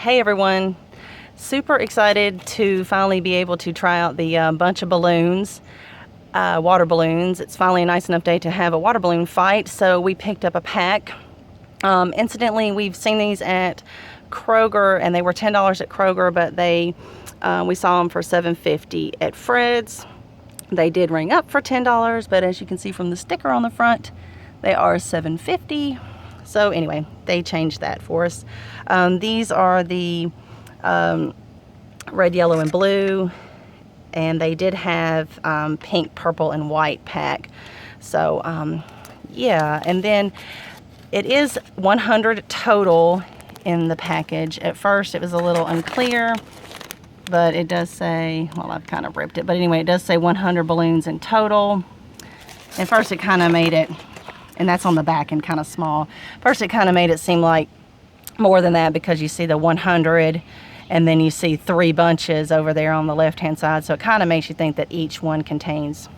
Hey everyone, super excited to finally be able to try out the bunch of balloons, water balloons. It's finally a nice enough day to have a water balloon fight, so we picked up a pack. Incidentally, we've seen these at Kroger and they were $10 at Kroger, but we saw them for $7.50 at Fred's. They did ring up for $10, but as you can see from the sticker on the front, they are $7.50. So anyway, they changed that for us. These are the red, yellow, and blue, and they did have pink, purple, and white pack. So yeah, and then it is 100 total in the package. At first it was a little unclear, but it does say, well, I've kind of ripped it, but anyway, it does say 100 balloons in total. At first it kind of made it, and that's on the back and kind of small. First it kind of made it seem like more than that because you see the 100 and then you see 3 bunches over there on the left hand side, so it kind of makes you think that each one contains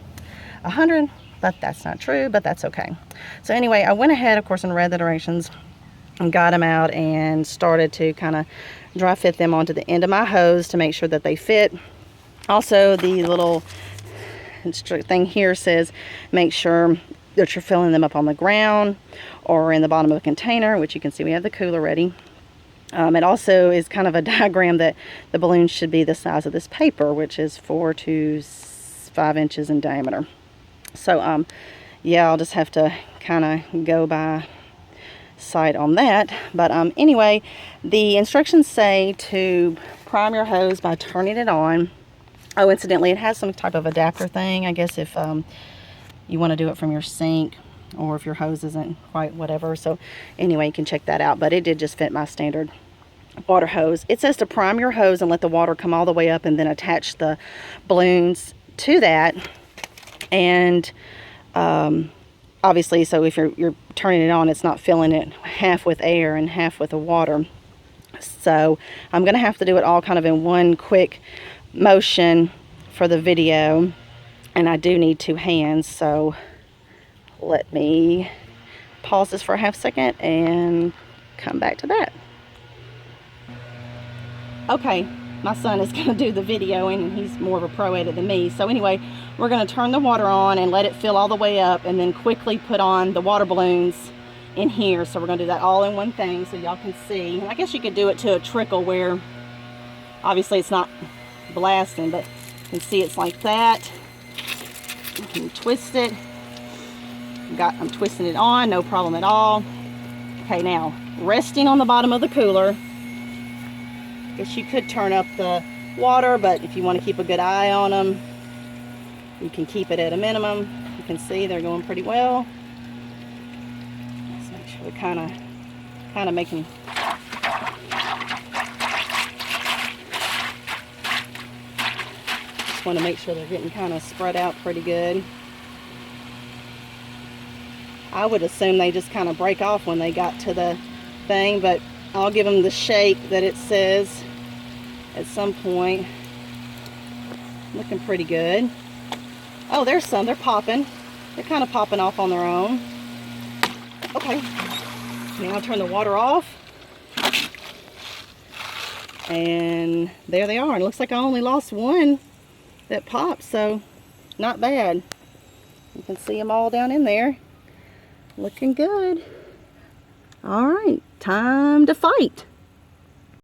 100, but that's not true, but that's okay. So anyway, I went ahead, of course, and read the directions and got them out and started to kind of dry fit them onto the end of my hose to make sure that they fit. Also, the little thing here says make sure that you're filling them up on the ground or in the bottom of a container, which you can see we have the cooler ready. It also is kind of a diagram that the balloon should be the size of this paper, which is 4 to 5 inches in diameter. So yeah, I'll just have to kind of go by sight on that. But anyway, the instructions say to prime your hose by turning it on. Oh, incidentally, it has some type of adapter thing, I guess, if you want to do it from your sink or if your hose isn't quite whatever. So anyway, you can check that out, but it did just fit my standard water hose. It says to prime your hose and let the water come all the way up and then attach the balloons to that. And obviously, so if you're turning it on, it's not filling it half with air and half with the water. So I'm gonna have to do it all kind of in one quick motion for the video, and I do need 2 hands, so let me pause this for a half second and come back to that. Okay, my son is going to do the videoing, and he's more of a pro at it than me. So anyway, we're going to turn the water on and let it fill all the way up and then quickly put on the water balloons in here. So we're going to do that all in one thing so y'all can see. And I guess you could do it to a trickle where obviously it's not blasting, but you can see it's like that. You can twist it. I'm twisting it on, no problem at all. Okay, now resting on the bottom of the cooler. Guess you could turn up the water, but if you want to keep a good eye on them, you can keep it at a minimum. You can see they're going pretty well. Let's make sure we kind of making. Just want to make sure they're getting kind of spread out pretty good. I would assume they just kind of break off when they got to the thing, but I'll give them the shape that it says at some point. Looking pretty good. Oh, there's some. They're popping. They're kind of popping off on their own. Okay. Now I'll turn the water off. And there they are. It looks like I only lost one that popped, so not bad. You can see them all down in there. Looking good. All right, time to fight.